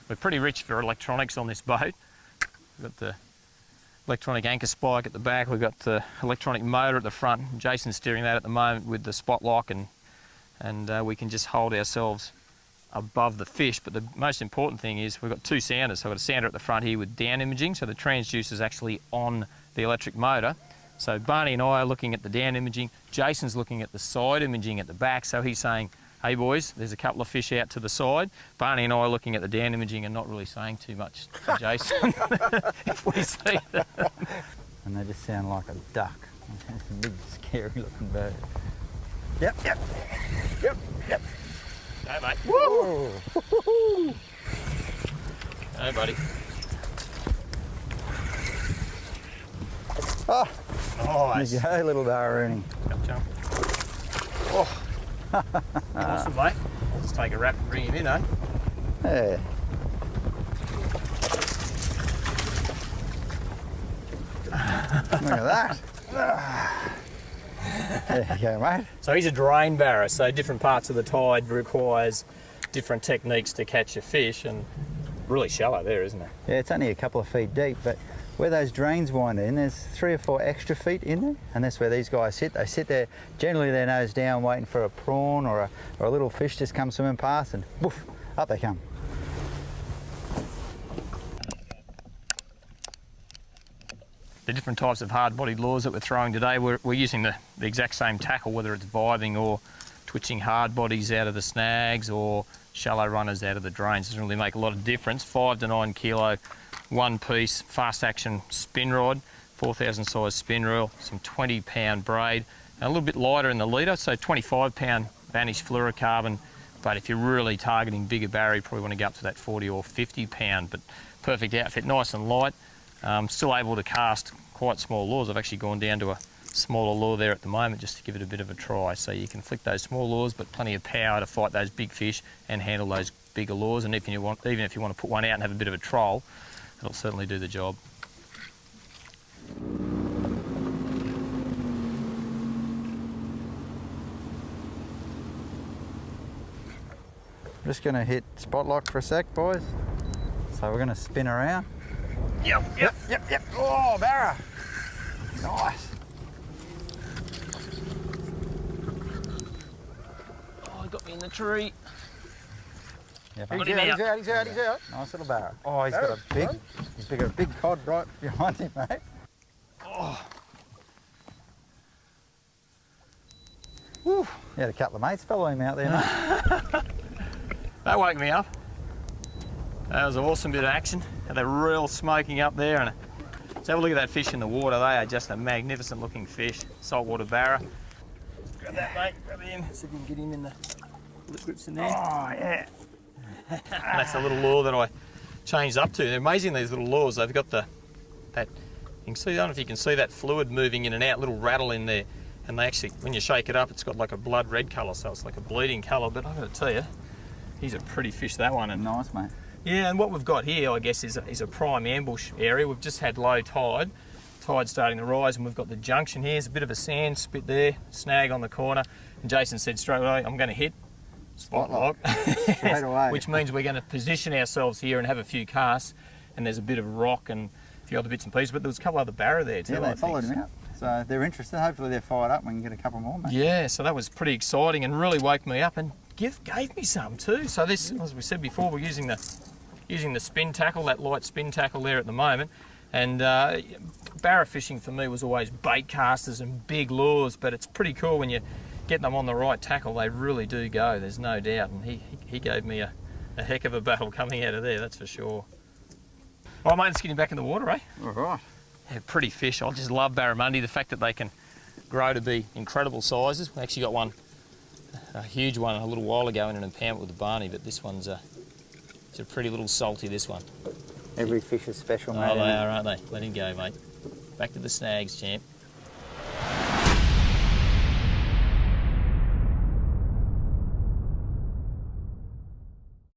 We're pretty rich for electronics on this boat. We've got the electronic anchor spike at the back, we've got the electronic motor at the front. Jason's steering that at the moment with the spot lock, and we can just hold ourselves above the fish. But the most important thing is we've got two sounders. So I've got a sounder at the front here with down imaging, so the transducer is actually on the electric motor. So Barney and I are looking at the down imaging, Jason's looking at the side imaging at the back, so he's saying, hey boys, there's a couple of fish out to the side. Barney and I are looking at the down imaging and not really saying too much to Jason if we see them. And they just sound like a duck. It's a big, scary looking bird. Yep. Hey mate. Woo! Hey buddy. Oh, Nice. there you go, little Barra. Jump. Oh. Awesome, mate. Just take a wrap and bring him in, eh? Yeah. Look at that. There you go, mate. So he's a drain barra, so different parts of the tide requires different techniques to catch a fish, and really shallow there, isn't it? Yeah, it's only a couple of feet deep, but where those drains wind in, there's 3 or 4 extra feet in there, and that's where these guys sit. They sit there, generally their nose down, waiting for a prawn or a little fish just comes swimming past, and woof, up they come. The different types of hard-bodied lures that we're throwing today, we're using the exact same tackle, whether it's vibing or twitching hard bodies out of the snags or shallow runners out of the drains. It doesn't really make a lot of difference. 5 to 9 kilo, one piece, fast action spin rod, 4,000 size spin reel, some 20-pound braid, and a little bit lighter in the leader, so 25-pound vanished fluorocarbon. But if you're really targeting bigger barra, you probably want to go up to that 40 or 50-pound. But perfect outfit, nice and light. Still able to cast quite small lures. I've actually gone down to a smaller lure there at the moment just to give it a bit of a try. So you can flick those small lures, but plenty of power to fight those big fish and handle those bigger lures. And even if you want to put one out and have a bit of a troll, it'll certainly do the job. I'm just going to hit spot lock for a sec, boys. So we're going to spin around. Yep. Oh, Barra. Nice. Oh, he got me in the tree. Yep. He's out. Nice little Barra. Oh, he's got a big cod right behind him, mate. Oh. Woo. He had a couple of mates follow him out there, mate. That woke me up. That was an awesome bit of action. Had that real smoking up there, and let's have a look at that fish in the water. They are just a magnificent looking fish. Saltwater Barra. Grab that, mate. Grab him. See if you can get him in the lip grips in there. Oh, yeah. That's the little lure that I changed up to. They're amazing, these little lures. They've got that. You can see. I don't know if you can see that fluid moving in and out. Little rattle in there, and they actually, when you shake it up, it's got like a blood red colour, so it's like a bleeding colour. But I've got to tell you, he's a pretty fish, that one. And nice, mate. yeah, and what we've got here, I guess, is a prime ambush area. We've just had low tide. Tide's starting to rise, and we've got the junction here. There's a bit of a sand spit there, snag on the corner. And Jason said straight away, I'm going to hit spot lock. Straight away. Which means we're going to position ourselves here and have a few casts. And there's a bit of rock and a few other bits and pieces, but there was a couple other Barra there too. Yeah, they followed him out. So they're interested. Hopefully they're fired up and we can get a couple more, mate. Yeah, so that was pretty exciting and really woke me up and gave me some too. So this, as we said before, we're using the spin tackle, that light spin tackle there at the moment. And Barra fishing for me was always bait casters and big lures, but it's pretty cool when you get them on the right tackle. They really do go, there's no doubt. And he gave me a heck of a battle coming out of there, that's for sure. All right, mate, let's get him back in the water, eh? All right. Yeah, pretty fish. I just love barramundi, the fact that they can grow to be incredible sizes. We actually got one, a huge one, a little while ago in an impoundment with the Barney, but this one's it's a pretty little salty, this one. Every fish is special, mate. Oh, they are, aren't they? Let him go, mate. Back to the snags, champ.